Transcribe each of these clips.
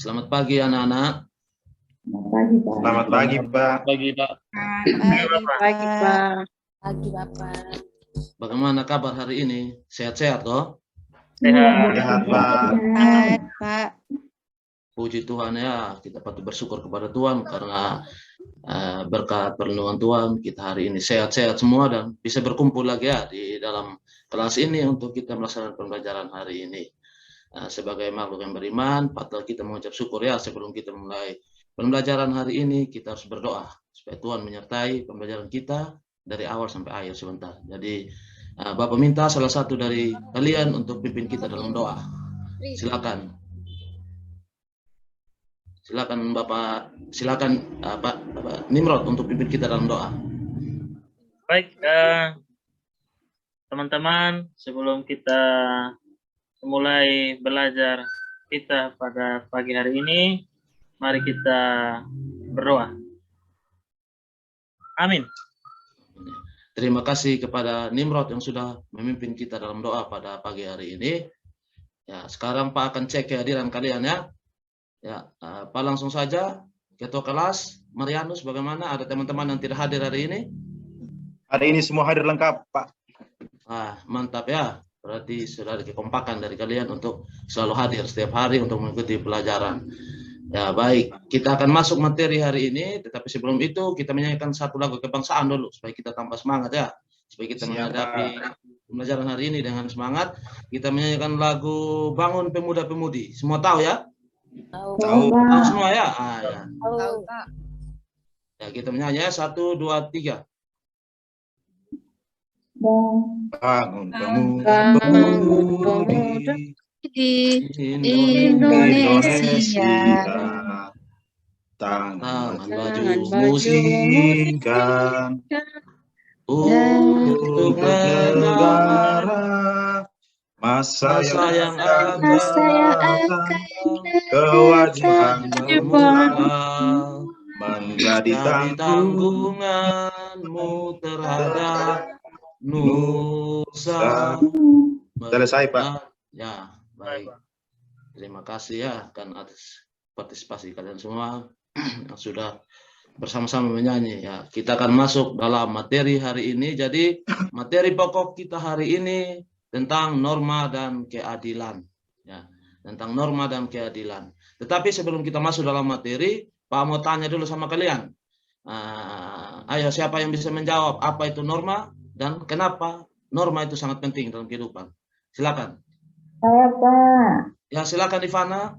Selamat pagi anak-anak. Selamat pagi, Pak. Selamat pagi, Pak. Pagi, Pak. Pagi, Pak. Pagi, Bapak. Bagaimana kabar hari ini? Sehat-sehat toh? Sehat, Pak. Sehat, Pak. Puji Tuhan ya, kita patut bersyukur kepada Tuhan karena berkat perlindungan Tuhan kita hari ini sehat-sehat semua dan bisa berkumpul lagi ya di dalam kelas ini untuk kita melaksanakan pembelajaran hari ini. Sebagai makhluk yang beriman, patut kita mengucap syukur ya sebelum kita mulai pembelajaran hari ini kita harus berdoa supaya Tuhan menyertai pembelajaran kita dari awal sampai akhir sebentar. Jadi Bapak minta salah satu dari kalian untuk pimpin kita dalam doa. Silakan. Silakan Bapak, silakan Pak Nimrod untuk pimpin kita dalam doa. Baik, teman-teman, sebelum kita mulai belajar kita pada pagi hari ini, mari kita berdoa. Amin. Terima kasih kepada Nimrod yang sudah memimpin kita dalam doa pada pagi hari ini. Ya, sekarang Pak akan cek kehadiran kalian ya. Ya, Pak langsung saja ketua kelas Marianus, bagaimana? Ada teman-teman yang tidak hadir hari ini? Hari ini semua hadir lengkap, Pak. Mantap ya. Berarti sudah ada kekompakan dari kalian untuk selalu hadir setiap hari untuk mengikuti pelajaran. Ya, baik. Kita akan masuk materi hari ini, tetapi sebelum itu kita menyanyikan satu lagu kebangsaan dulu supaya kita tambah semangat ya. Supaya kita menghadapi pembelajaran hari ini dengan semangat. Kita menyanyikan lagu Bangun Pemuda-Pemudi. Semua tahu ya? Tahu. Tahu semua ya? Ya. Tahu, Pak. Ya, kita menyanyi ya. 1, 2, 3. Bangun pemuda-pemudi Di Indonesia, Tangan tangan baju musikan untuk negara, masa yang akan datang, kewajiban menjadi tanggunganmu terhadap nusa. Selesai, Pak. Ya, baik. Terima kasih ya kan atas partisipasi kalian semua yang sudah bersama-sama menyanyi ya. Kita akan masuk dalam materi hari ini. Jadi materi pokok kita hari ini tentang norma dan keadilan ya, tentang norma dan keadilan. Tetapi sebelum kita masuk dalam materi, Pak mau tanya dulu sama kalian. Ayo, siapa yang bisa menjawab apa itu norma dan kenapa norma itu sangat penting dalam kehidupan? Silakan. Saya, Pak. Ya, silakan Ivana.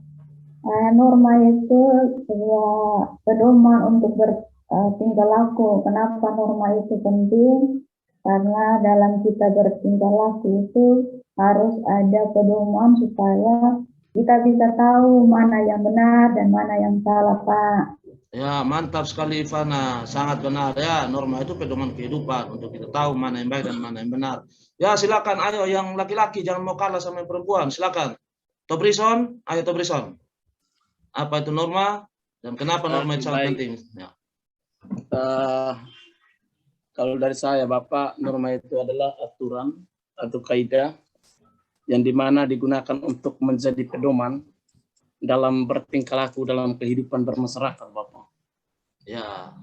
Norma itu sebuah pedoman untuk bertingkah laku. Kenapa norma itu penting? Karena dalam kita bertingkah laku itu harus ada pedoman supaya kita bisa tahu mana yang benar dan mana yang salah, Pak. Ya, mantap sekali Ivana. Sangat benar ya. Norma itu pedoman kehidupan untuk kita tahu mana yang baik dan mana yang benar. Ya, silakan. Ayo yang laki-laki jangan mau kalah sama yang perempuan. Silakan. Tobrison, ayo Tobrison. Apa itu norma dan kenapa norma itu sangat penting? Ya. Kalau dari saya, Bapak, norma itu adalah aturan atau kaidah yang dimana digunakan untuk menjadi pedoman dalam bertingkah laku dalam kehidupan bermasyarakat, Bapak. Ya,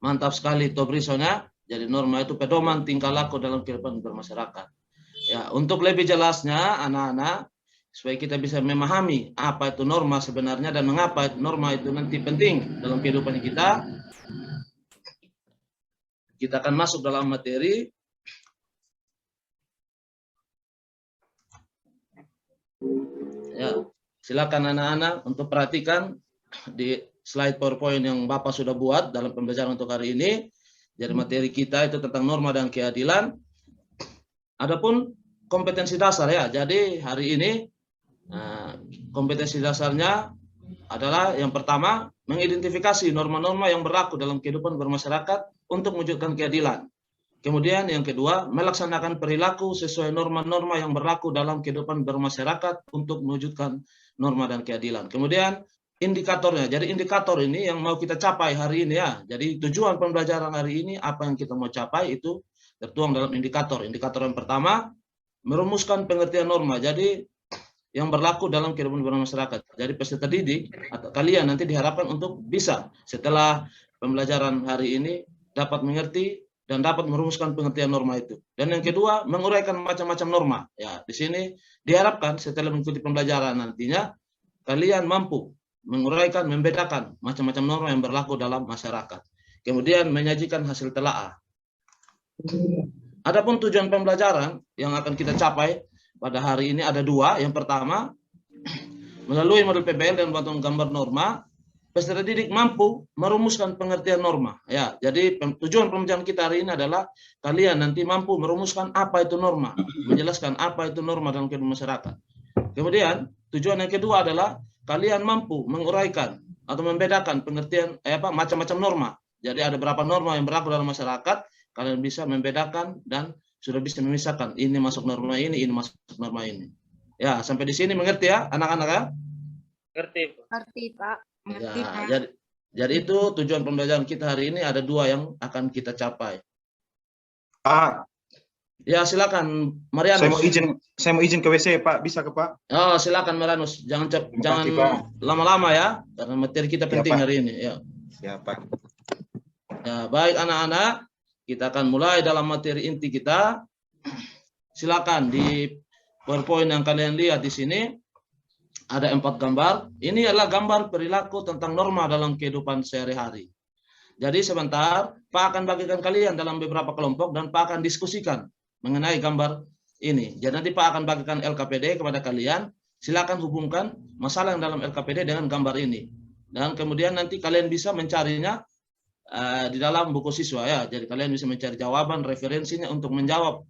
mantap sekali Tobrison ya. Jadi norma itu pedoman tingkah laku dalam kehidupan bermasyarakat. Ya, untuk lebih jelasnya anak-anak, supaya kita bisa memahami apa itu norma sebenarnya dan mengapa norma itu nanti penting dalam kehidupan kita akan masuk dalam materi. Ya, silakan anak-anak untuk perhatikan di slide PowerPoint yang Bapak sudah buat dalam pembelajaran untuk hari ini. Jadi materi kita itu tentang norma dan keadilan. Adapun kompetensi dasar ya. Jadi hari ini kompetensi dasarnya adalah yang pertama mengidentifikasi norma-norma yang berlaku dalam kehidupan bermasyarakat untuk mewujudkan keadilan. Kemudian yang kedua, melaksanakan perilaku sesuai norma-norma yang berlaku dalam kehidupan bermasyarakat untuk mewujudkan norma dan keadilan. Kemudian indikatornya. Jadi indikator ini yang mau kita capai hari ini ya. Jadi tujuan pembelajaran hari ini apa yang kita mau capai itu tertuang dalam indikator. Indikator yang pertama merumuskan pengertian norma. Jadi yang berlaku dalam kehidupan bermasyarakat. Jadi peserta didik atau kalian nanti diharapkan untuk bisa setelah pembelajaran hari ini dapat mengerti dan dapat merumuskan pengertian norma itu. Dan yang kedua, menguraikan macam-macam norma. Ya, di sini diharapkan setelah mengikuti pembelajaran nantinya kalian mampu menguraikan, membedakan macam-macam norma yang berlaku dalam masyarakat. Kemudian menyajikan hasil telaah. Adapun tujuan pembelajaran yang akan kita capai pada hari ini ada dua. Yang pertama, melalui model PBL dan bantuan gambar norma, peserta didik mampu merumuskan pengertian norma. Ya, jadi tujuan pembelajaran kita hari ini adalah kalian nanti mampu merumuskan apa itu norma, menjelaskan apa itu norma dalam kehidupan masyarakat. Kemudian tujuan yang kedua adalah kalian mampu menguraikan atau membedakan pengertian macam-macam norma. Jadi ada berapa norma yang berlaku dalam masyarakat, kalian bisa membedakan dan sudah bisa memisahkan ini masuk norma ini masuk norma ini. Ya, sampai di sini mengerti ya anak-anak ya? Ngerti, Pak. Ngerti, Pak. Ngerti, Ya, Pak. jadi itu tujuan pembelajaran kita hari ini ada dua yang akan kita capai. Pak, Ya, silakan Marianus. saya mau izin ke WC, Pak. Bisa ke Pak? Oh, silakan Marianus. Jangan kasih, Pak. lama-lama ya, karena materi kita penting Pak. hari ini. Ya. Ya, Pak. Ya, baik anak-anak, kita akan mulai dalam materi inti kita. Silakan di PowerPoint yang kalian lihat di sini ada 4 gambar. Ini adalah gambar perilaku tentang norma dalam kehidupan sehari-hari. Jadi sebentar, Pak akan bagikan kalian dalam beberapa kelompok dan Pak akan diskusikan mengenai gambar ini. Jadi nanti Pak akan bagikan LKPD kepada kalian. Silakan hubungkan masalah yang dalam LKPD dengan gambar ini. Dan kemudian nanti kalian bisa mencarinya di dalam buku siswa ya. Jadi kalian bisa mencari jawaban referensinya untuk menjawab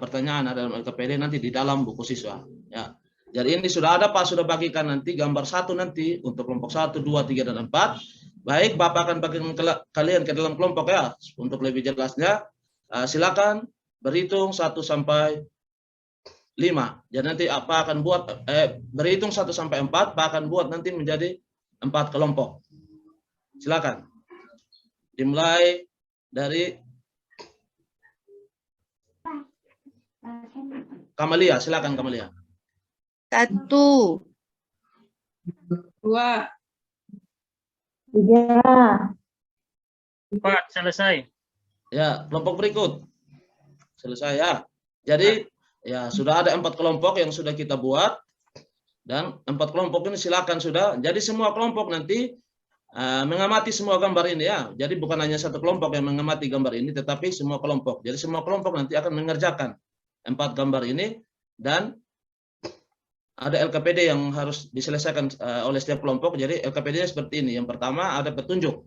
pertanyaan dalam LKPD nanti di dalam buku siswa. Ya. Jadi ini sudah ada Pak, sudah bagikan nanti gambar 1 nanti untuk kelompok 1, 2, 3, dan 4. Baik, Bapak akan bagikan kalian ke dalam kelompok ya. Untuk lebih jelasnya, silakan berhitung 1 sampai 5. Jadi nanti apa akan buat berhitung 1 sampai 4, Pak akan buat nanti menjadi 4 kelompok. Silakan. Dimulai dari Kamalia, silakan Kamalia. 1, 2, 3, 4, selesai. Ya, kelompok berikut. Selesai ya. Jadi ya sudah ada 4 kelompok yang sudah kita buat dan 4 kelompok ini silakan sudah. Jadi semua kelompok nanti mengamati semua gambar ini ya. Jadi bukan hanya satu kelompok yang mengamati gambar ini, tetapi semua kelompok. Jadi semua kelompok nanti akan mengerjakan 4 gambar ini dan ada LKPD yang harus diselesaikan oleh setiap kelompok. Jadi LKPD-nya seperti ini. Yang pertama ada petunjuk.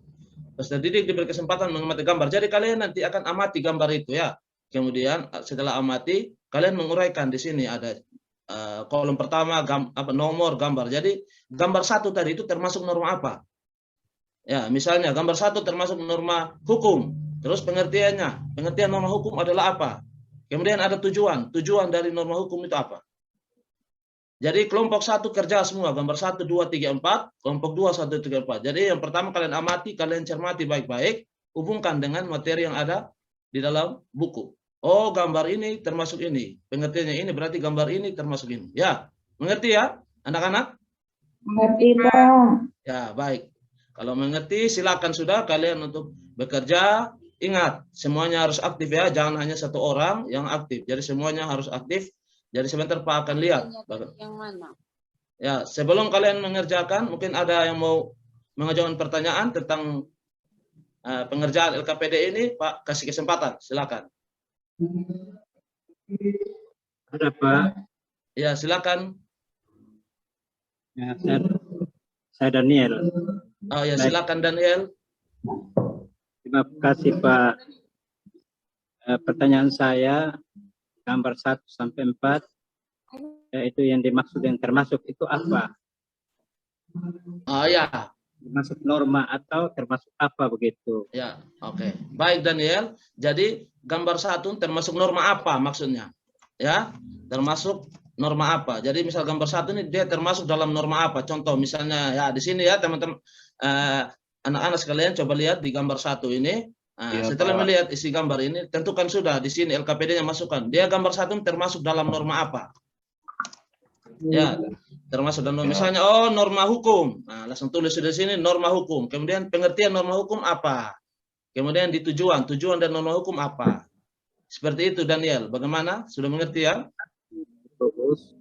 Peserta didik diberi kesempatan mengamati gambar. Jadi kalian nanti akan amati gambar itu ya. Kemudian setelah amati, kalian menguraikan di sini ada kolom pertama nomor gambar. Jadi gambar 1 tadi itu termasuk norma apa? Ya, misalnya gambar 1 termasuk norma hukum. Terus pengertiannya, pengertian norma hukum adalah apa? Kemudian ada tujuan. Tujuan dari norma hukum itu apa? Jadi kelompok 1 kerja semua, gambar 1, 2, 3, 4, kelompok 2, 1, 3, 4. Jadi yang pertama kalian amati, kalian cermati baik-baik, hubungkan dengan materi yang ada di dalam buku. Oh, gambar ini termasuk ini. Pengertiannya ini berarti gambar ini termasuk ini. Ya, mengerti ya anak-anak? mengerti Pak. Ya, baik. Kalau mengerti, silakan sudah kalian untuk bekerja. Ingat, semuanya harus aktif ya, jangan hanya 1 orang yang aktif. Jadi semuanya harus aktif. Jadi sebentar Pak akan lihat. yang mana? Ya, sebelum kalian mengerjakan, mungkin ada yang mau mengajukan pertanyaan tentang pengerjaan LKPD ini, Pak kasih kesempatan, silakan. Ada Pak. Ya, silakan. Ya, saya Daniel. Oh ya, silakan Daniel. Terima kasih Pak. Pertanyaan saya, gambar 1 sampai 4, yaitu yang dimaksud yang termasuk itu apa? Oh ya. Termasuk norma atau termasuk apa begitu? Ya, oke. Baik Daniel. Jadi gambar 1 termasuk norma apa maksudnya? Ya, termasuk norma apa? Jadi misal gambar 1 ini dia termasuk dalam norma apa? Contoh misalnya ya di sini ya teman-teman anak-anak sekalian coba lihat di gambar 1 ini. Ya, setelah Pak. melihat isi gambar ini, tentukan sudah di sini LKPD-nya masukkan. Dia gambar 1 termasuk dalam norma apa? Ya, termasuk dan misalnya norma hukum. Nah, langsung tulis di sini norma hukum. Kemudian pengertian norma hukum apa? Kemudian di tujuan dan norma hukum apa? Seperti itu Daniel. Bagaimana? Sudah mengerti ya? Bagus.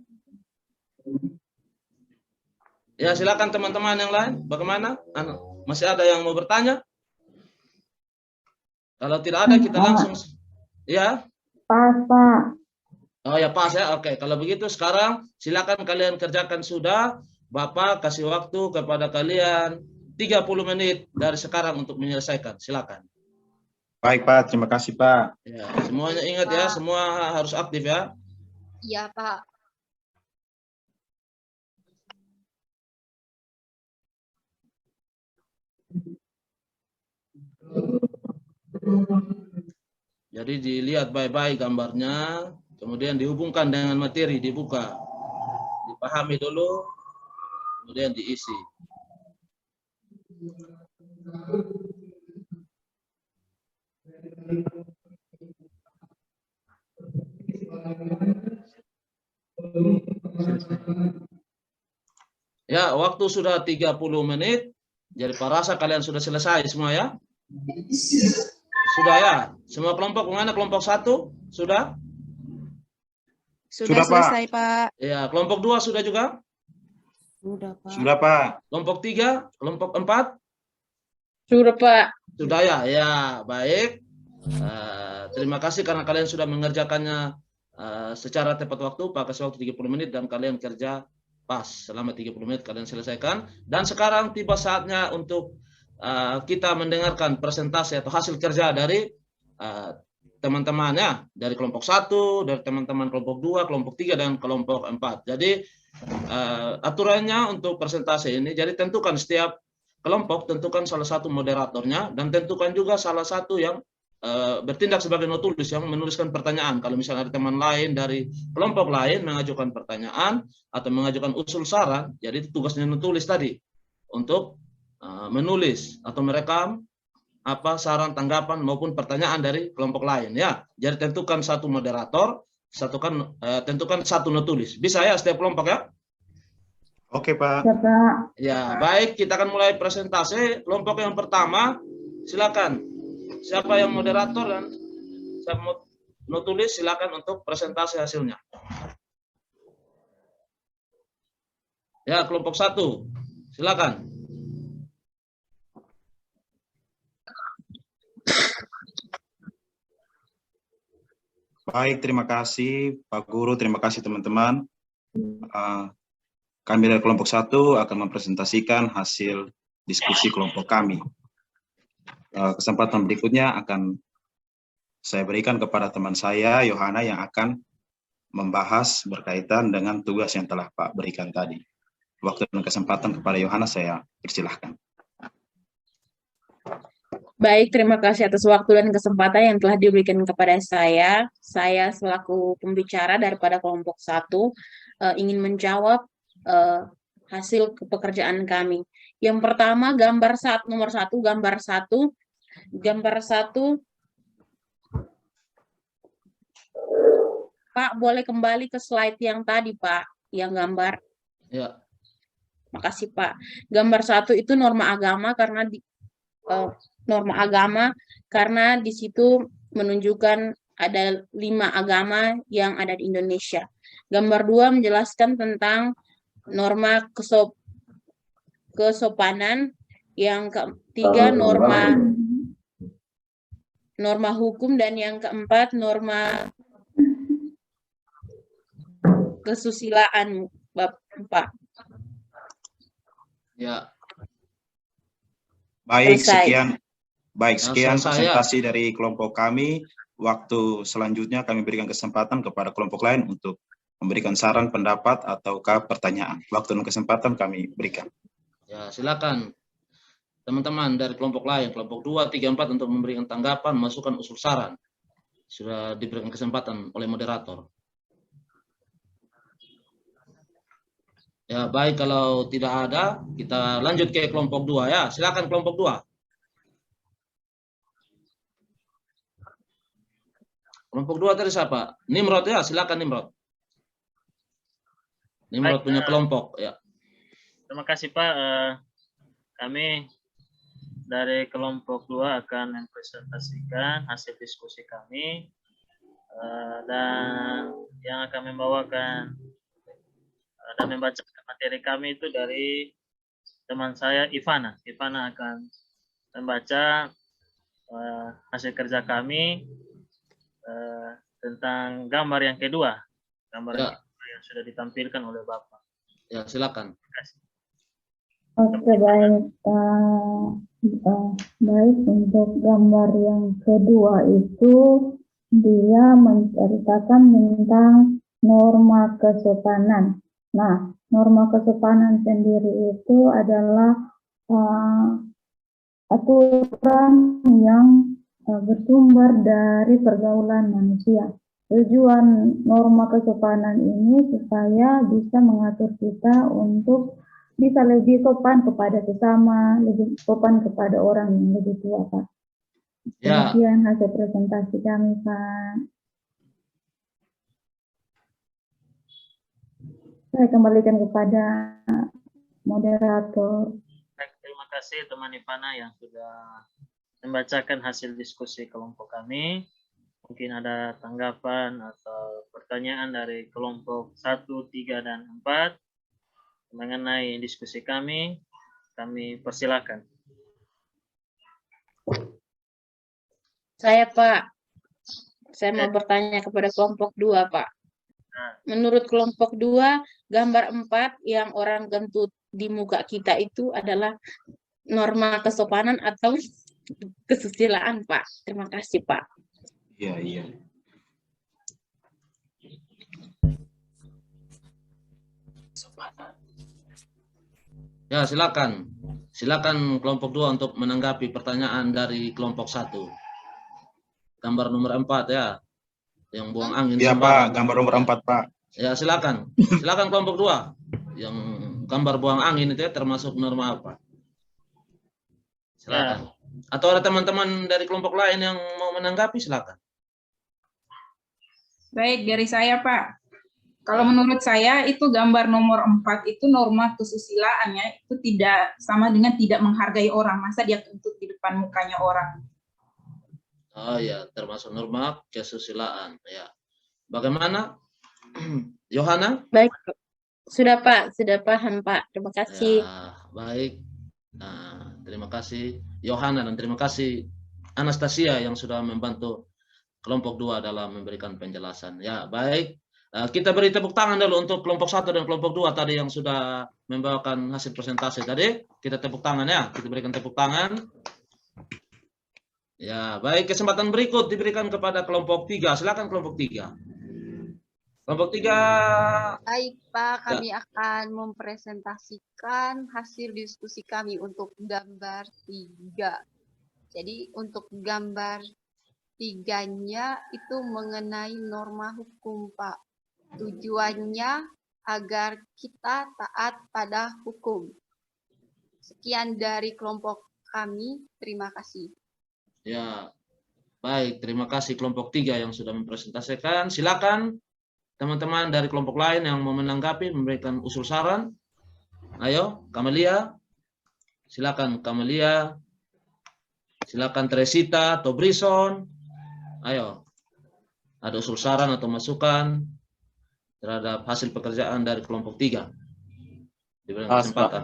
Ya, silakan teman-teman yang lain. Bagaimana? Masih ada yang mau bertanya? Kalau tidak ada kita langsung ya. Pas, Pak. Oh ya pas ya. Oke, kalau begitu sekarang silakan kalian kerjakan sudah. Bapak kasih waktu kepada kalian 30 menit dari sekarang untuk menyelesaikan. Silakan. Baik Pak, terima kasih Pak. Ya, semuanya ingat ya, semua harus aktif ya. Iya, Pak. Jadi dilihat baik-baik gambarnya, kemudian dihubungkan dengan materi, dibuka. Dipahami dulu, kemudian diisi. Ya, waktu sudah 30 menit. Jadi rasa kalian sudah selesai semua ya? Sudah ya? Semua kelompok mana? Kelompok 1? Sudah? Sudah, Pak. Selesai, Pak. Ya, kelompok 2 sudah juga? Sudah, Pak. Sudah Pak. Kelompok 3? Kelompok 4? Sudah, Pak. Sudah ya? Ya, baik. Terima kasih karena kalian sudah mengerjakannya secara tepat waktu. Pak kasih waktu 30 menit dan kalian kerja pas. Selama 30 menit kalian selesaikan. Dan sekarang tiba saatnya untuk kita mendengarkan presentasi atau hasil kerja dari teman-temannya. Dari kelompok 1, dari teman-teman kelompok 2, kelompok 3, dan kelompok 4. Jadi aturannya untuk presentasi ini, jadi tentukan setiap kelompok, tentukan salah satu moderatornya, dan tentukan juga salah satu yang bertindak sebagai notulis yang menuliskan pertanyaan. Kalau misalnya ada teman lain dari kelompok lain mengajukan pertanyaan atau mengajukan usul saran, jadi tugasnya menulis tadi untuk menulis atau merekam apa saran, tanggapan maupun pertanyaan dari kelompok lain ya. Jadi tentukan satu moderator, tentukan satu notulis. Bisa ya setiap kelompok ya? Oke Pak. Ya, Pak. Ya, baik, kita akan mulai presentasi. Kelompok yang pertama, silakan. Siapa yang moderator dan siapa mau notulis, silakan untuk presentasi hasilnya. Ya, kelompok 1. Silakan. Baik, terima kasih Pak Guru, terima kasih teman-teman. Kami dari kelompok 1 akan mempresentasikan hasil diskusi kelompok kami. Kesempatan berikutnya akan saya berikan kepada teman saya, Yohana, yang akan membahas berkaitan dengan tugas yang telah Pak berikan tadi. Waktu dan kesempatan kepada Yohana saya persilahkan. Baik, terima kasih atas waktu dan kesempatan yang telah diberikan kepada saya. Saya selaku pembicara daripada kelompok 1 ingin menjawab hasil pekerjaan kami. Yang pertama, gambar nomor 1, gambar 1. Pak, boleh kembali ke slide yang tadi, Pak, yang gambar. Ya. Makasih, Pak. Gambar 1 itu norma agama karena di situ menunjukkan ada 5 agama yang ada di Indonesia. Gambar 2 menjelaskan tentang norma kesopanan. Yang ketiga norma hukum, dan yang keempat norma kesusilaan, Bapak. Ya. Baik, Selesai. sekian Selesai, presentasi dari kelompok kami. Waktu selanjutnya kami berikan kesempatan kepada kelompok lain untuk memberikan saran, pendapat, ataukah pertanyaan. Waktu dan kesempatan kami berikan. Ya, silakan teman-teman dari kelompok lain, kelompok 2, 3, 4 untuk memberikan tanggapan, masukan, usul saran. Sudah diberikan kesempatan oleh moderator. Ya, baik, kalau tidak ada, kita lanjut ke kelompok 2 ya. Silakan kelompok 2. Kelompok 2 tadi siapa? Nimrod ya, silakan Nimrod. Nimrod punya kelompok. Ya. Terima kasih Pak. Kami dari kelompok 2 akan mempresentasikan hasil diskusi kami dan yang akan membawakan dan membacakan materi kami itu dari teman saya Ivana. Ivana akan membaca hasil kerja kami tentang gambar yang kedua, gambar yang sudah ditampilkan oleh Bapak. Ya, silakan. Terima kasih. Oke, baik. Baik, untuk gambar yang kedua itu dia menceritakan tentang norma kesopanan. Nah, norma kesopanan sendiri itu adalah aturan yang bersumber dari pergaulan manusia. Tujuan norma kesopanan ini supaya bisa mengatur kita untuk bisa lebih sopan kepada sesama, lebih sopan kepada orang yang lebih tua, Pak. Ya. Demikian hasil presentasi kami, Pak. Saya kembalikan kepada moderator. Baik, terima kasih teman Ivana yang sudah membacakan hasil diskusi kelompok kami. Mungkin ada tanggapan atau pertanyaan dari kelompok 1, 3, dan 4 mengenai diskusi kami persilakan. Saya Pak, saya mau bertanya kepada kelompok 2 Pak. Menurut kelompok 2, gambar 4 yang orang gentut di muka kita itu adalah norma kesopanan atau kesusilaan Pak? Terima kasih Pak. Iya. Ya, silakan. Silakan kelompok 2 untuk menanggapi pertanyaan dari kelompok 1. Gambar nomor 4 ya. Yang buang angin. Iya Pak, gambar nomor 4 Pak. Ya, silakan. Silakan kelompok 2. Yang gambar buang angin itu ya termasuk norma apa? Silakan. Atau ada teman-teman dari kelompok lain yang mau menanggapi, silakan. Baik, dari saya Pak. Kalau menurut saya itu gambar nomor 4 itu norma kesusilaannya itu tidak sama dengan tidak menghargai orang. Masa dia kentut di depan mukanya orang. Oh ya, termasuk norma kesusilaan. Ya. Bagaimana, Yohana? Baik, sudah Pak, sudah paham Pak. Terima kasih. Ya, baik. Nah, terima kasih Yohana dan terima kasih Anastasia yang sudah membantu kelompok 2 dalam memberikan penjelasan. Ya, baik. Kita beri tepuk tangan dulu untuk kelompok 1 dan kelompok 2 tadi yang sudah membawakan hasil presentasi tadi. Kita tepuk tangan ya, kita berikan tepuk tangan. Ya, baik, kesempatan berikut diberikan kepada kelompok 3. Silakan kelompok 3. Kelompok 3. Baik Pak, kami akan mempresentasikan hasil diskusi kami untuk gambar 3. Jadi untuk gambar 3-nya itu mengenai norma hukum Pak. Tujuannya agar kita taat pada hukum. Sekian dari kelompok kami, terima kasih. Ya, baik, terima kasih kelompok 3 yang sudah mempresentasikan. Silakan teman-teman dari kelompok lain yang mau menanggapi, memberikan usul saran. Ayo, Kamelia. Silakan Kamelia. Silakan Teresita atau Brison. Ayo. Ada usul saran atau masukan terhadap hasil pekerjaan dari kelompok 3. Diberikan kesempatan.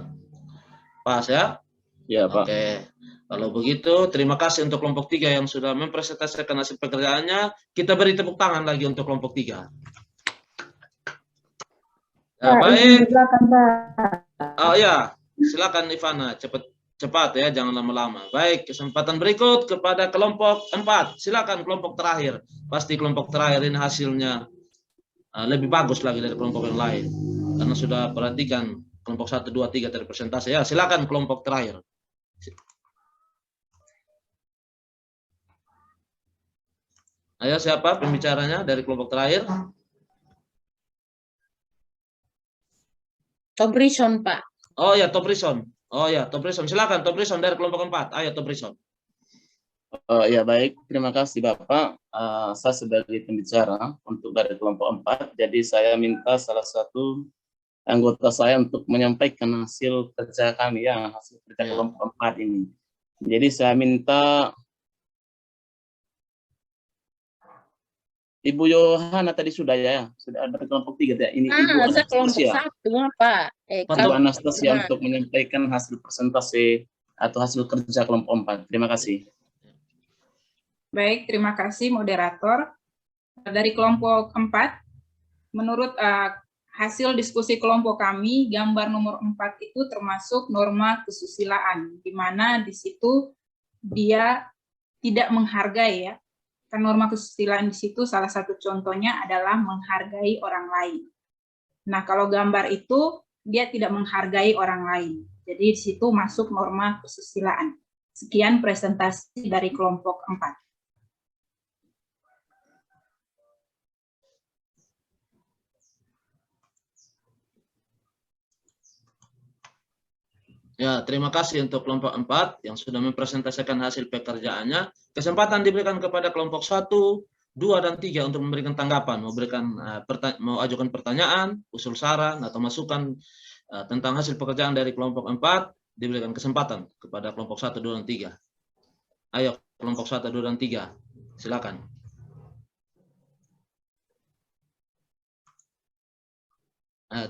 Pas ya? Ya, Pak. Oke. Kalau begitu, terima kasih untuk kelompok 3 yang sudah mempresentasikan hasil pekerjaannya. Kita beri tepuk tangan lagi untuk kelompok 3. Ya, baik. Silakan, Pak. Oh ya, silakan Ivana, cepat ya, jangan lama-lama. Baik, kesempatan berikut kepada kelompok 4. Silakan kelompok terakhir. Pasti kelompok terakhir ini hasilnya lebih bagus lagi dari kelompok yang lain. Karena sudah perhatikan kelompok 1, 2, 3 dari presentasi. Ya, silakan kelompok terakhir. Ayo, siapa pembicaranya dari kelompok terakhir? Tobrison, Pak. Oh ya, Tobrison. Oh ya, Tobrison. Silakan Tobrison dari kelompok 4. Ayo, Tobrison. Ya baik, terima kasih Bapak. Saya sebagai pembicara untuk dari kelompok 4, jadi saya minta salah satu anggota saya untuk menyampaikan hasil kerja kami ya, hasil kerja kelompok 4 ini. Jadi saya minta Ibu Yohana tadi sudah ya, sudah ada kelompok 3 ya. Ini Ibu Saya kelompok Anastasia. 1, Pak. Ibu Anastasia untuk menyampaikan hasil presentasi atau hasil kerja kelompok 4. Terima kasih. Baik, terima kasih moderator. Dari kelompok 4, menurut hasil diskusi kelompok kami, gambar nomor 4 itu termasuk norma kesusilaan, di mana di situ dia tidak menghargai ya. Kan norma kesusilaan di situ salah satu contohnya adalah menghargai orang lain. Nah, kalau gambar itu dia tidak menghargai orang lain. Jadi di situ masuk norma kesusilaan. Sekian presentasi dari kelompok 4. Ya, terima kasih untuk kelompok 4 yang sudah mempresentasikan hasil pekerjaannya. Kesempatan diberikan kepada kelompok 1, 2, dan 3 untuk memberikan tanggapan, mau ajukan pertanyaan, usul saran, atau masukan tentang hasil pekerjaan dari kelompok 4, diberikan kesempatan kepada kelompok 1, 2, dan 3. Ayo, kelompok 1, 2, dan 3. Silakan.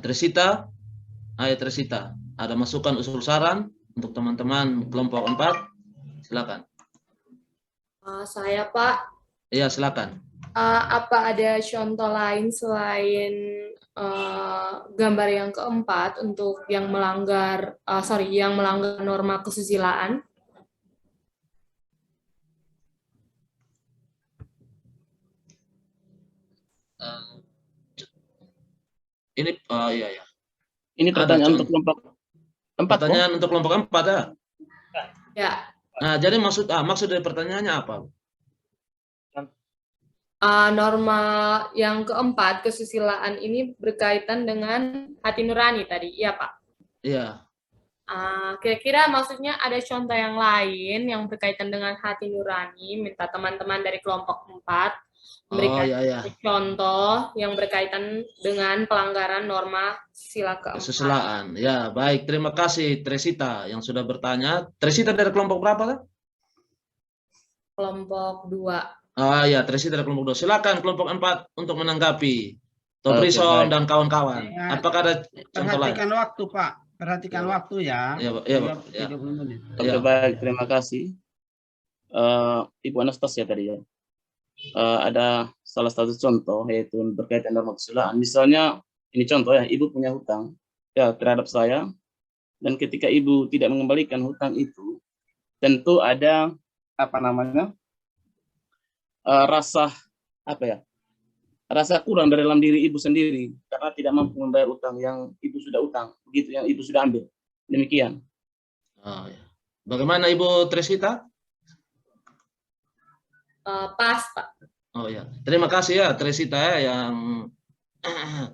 Tresita, ayo Tresita. Ada masukan usul saran untuk teman-teman kelompok 4? Silakan. Saya Pak. Iya, silakan. Apa ada contoh lain selain gambar yang keempat untuk yang melanggar norma kesusilaan? Ini iya. Ini pertanyaan untuk kelompok 4. Pertanyaan untuk kelompok 4 ya? Ya. Nah, jadi maksud dari pertanyaannya apa? Norma yang keempat, kesusilaan ini berkaitan dengan hati nurani tadi, iya Pak? Iya. Kira-kira maksudnya ada contoh yang lain yang berkaitan dengan hati nurani, minta teman-teman dari kelompok 4 memberikan contoh yang berkaitan dengan pelanggaran norma sila keempat. Kesusilaan. Ya, baik. Terima kasih Tresita yang sudah bertanya. Tresita dari kelompok berapa kan? Kelompok 2. Ya, Tresita dari kelompok 2. Silakan kelompok 4 untuk menanggapi. Tobrison dan kawan-kawan. Apakah ada contoh lain? Perhatikan waktu, Pak. Perhatikan waktu ya. Iya, Pak. Ya. 30 menit. Oke, baik. Terima kasih. Ibu Anastasia tadi ya. Ada salah satu contoh yaitu berkaitan norma kesusilaan. Misalnya ini contoh ya, ibu punya hutang ya terhadap saya, dan ketika ibu tidak mengembalikan hutang itu, tentu ada rasa kurang dari dalam diri ibu sendiri karena tidak mampu membayar utang yang ibu sudah utang, begitu yang ibu sudah ambil. Demikian. Bagaimana Ibu Tresita? Pas, Pak. Oh ya, terima kasih ya Tresita ya yang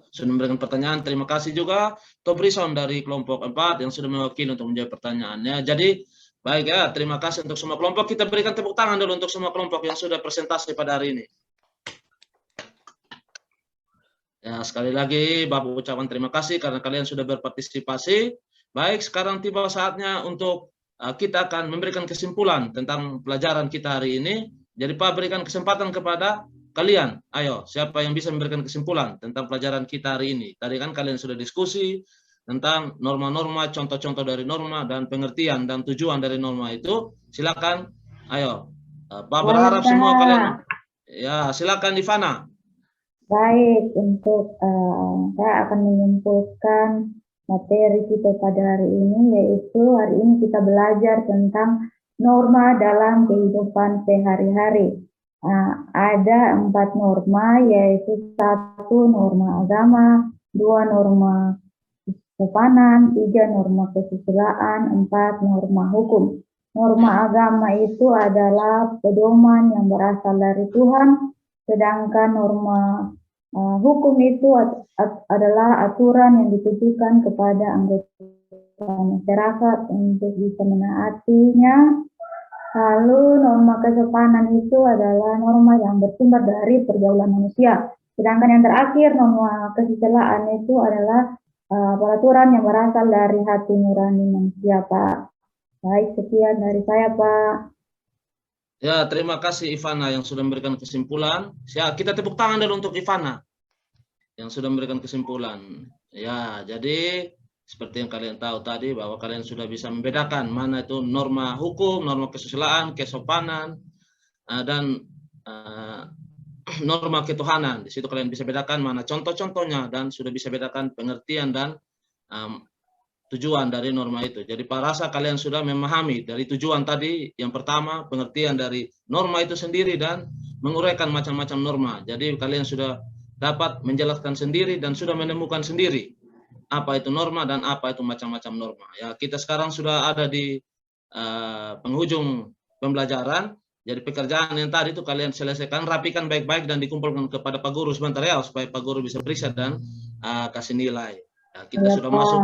sudah memberikan pertanyaan. Terima kasih juga Tobrison dari kelompok 4 yang sudah mewakili untuk menjawab pertanyaannya. Jadi baik ya, terima kasih untuk semua kelompok. Kita berikan tepuk tangan dulu untuk semua kelompok yang sudah presentasi pada hari ini. Ya, sekali lagi Bapak ucapkan terima kasih karena kalian sudah berpartisipasi. Baik, sekarang tiba saatnya untuk kita akan memberikan kesimpulan tentang pelajaran kita hari ini. Jadi Pak berikan kesempatan kepada kalian. Ayo, siapa yang bisa memberikan kesimpulan tentang pelajaran kita hari ini? Tadi kan kalian sudah diskusi tentang norma-norma, contoh-contoh dari norma, dan pengertian dan tujuan dari norma itu. Silakan, ayo. Pak berharap semua kalian. Ya, silakan Ivana. Baik, untuk saya akan menyimpulkan materi kita pada hari ini, yaitu hari ini kita belajar tentang norma dalam kehidupan sehari-hari. Ada 4 norma, yaitu 1 norma agama, 2 norma kesopanan, 3 norma kesusilaan, 4 norma hukum. Norma agama itu adalah pedoman yang berasal dari Tuhan, sedangkan norma hukum itu adalah aturan yang ditujukan kepada anggota masyarakat untuk bisa menaatinya. Lalu norma kesopanan itu adalah norma yang bersumber dari pergaulan manusia. Sedangkan yang terakhir norma kesusilaan itu adalah peraturan yang berasal dari hati nurani manusia, Pak. Baik, sekian dari saya, Pak. Ya, terima kasih Ivana yang sudah memberikan kesimpulan. Ya, kita tepuk tangan dulu untuk Ivana yang sudah memberikan kesimpulan. Ya, jadi seperti yang kalian tahu tadi bahwa kalian sudah bisa membedakan mana itu norma hukum, norma kesusilaan, kesopanan, dan norma ketuhanan. Di situ kalian bisa bedakan mana contoh-contohnya dan sudah bisa bedakan pengertian dan tujuan dari norma itu. Jadi Pak rasa kalian sudah memahami dari tujuan tadi. Yang pertama, pengertian dari norma itu sendiri dan menguraikan macam-macam norma. Jadi kalian sudah dapat menjelaskan sendiri dan sudah menemukan sendiri apa itu norma dan apa itu macam-macam norma. Ya, kita sekarang sudah ada di penghujung pembelajaran. Jadi pekerjaan yang tadi itu kalian selesaikan, rapikan baik-baik dan dikumpulkan kepada Pak Guru sebentar ya, supaya Pak Guru bisa periksa dan kasih nilai. Ya, kita sudah masuk.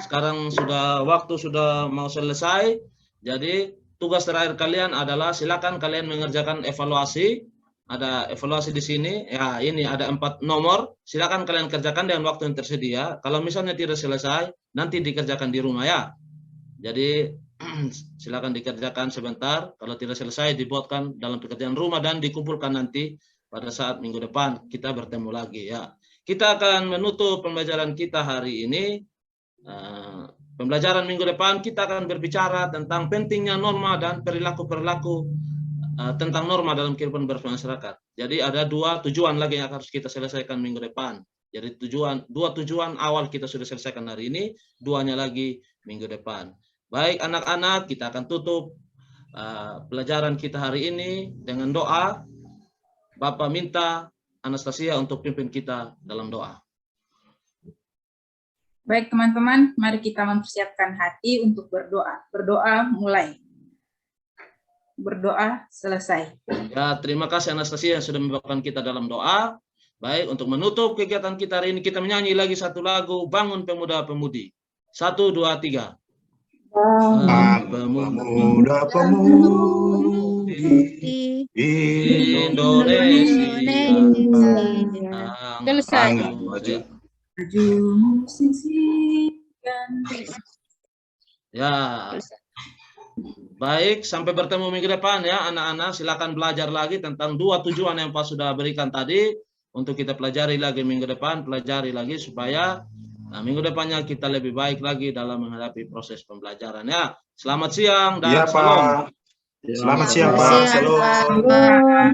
Sekarang sudah waktu sudah mau selesai. Jadi tugas terakhir kalian adalah silakan kalian mengerjakan evaluasi. Ada evaluasi di sini. Ya, ini ada 4 nomor. Silakan kalian kerjakan dengan waktu yang tersedia. Kalau misalnya tidak selesai, nanti dikerjakan di rumah ya. Jadi silakan dikerjakan sebentar. Kalau tidak selesai, dibuatkan dalam pekerjaan rumah dan dikumpulkan nanti pada saat minggu depan kita bertemu lagi ya. Kita akan menutup pembelajaran kita hari ini. Pembelajaran minggu depan kita akan berbicara tentang pentingnya norma dan perilaku-perilaku tentang norma dalam kehidupan bermasyarakat. Jadi ada 2 tujuan lagi yang harus kita selesaikan minggu depan. Jadi 2 tujuan awal kita sudah selesaikan hari ini, 2-nya lagi minggu depan. Baik anak-anak, kita akan tutup pelajaran kita hari ini dengan doa. Bapak minta Anastasia untuk pimpin kita dalam doa. Baik teman-teman, mari kita mempersiapkan hati untuk berdoa. Berdoa mulai. Berdoa selesai. Ya, terima kasih Anastasia yang sudah membawakan kita dalam doa. Baik, untuk menutup kegiatan kita hari ini, kita menyanyi lagi satu lagu, Bangun Pemuda-Pemudi. 1, 2, 3. Pemuda-pemudi Indonesia. Selesai. Ya. Baik, sampai bertemu minggu depan ya anak-anak. Silakan belajar lagi tentang 2 tujuan yang Pak sudah berikan tadi. Untuk kita pelajari lagi minggu depan, pelajari lagi supaya minggu depannya kita lebih baik lagi dalam menghadapi proses pembelajaran ya. Selamat siang dan ya, salam. Pak. Selamat siang Pak. Salam.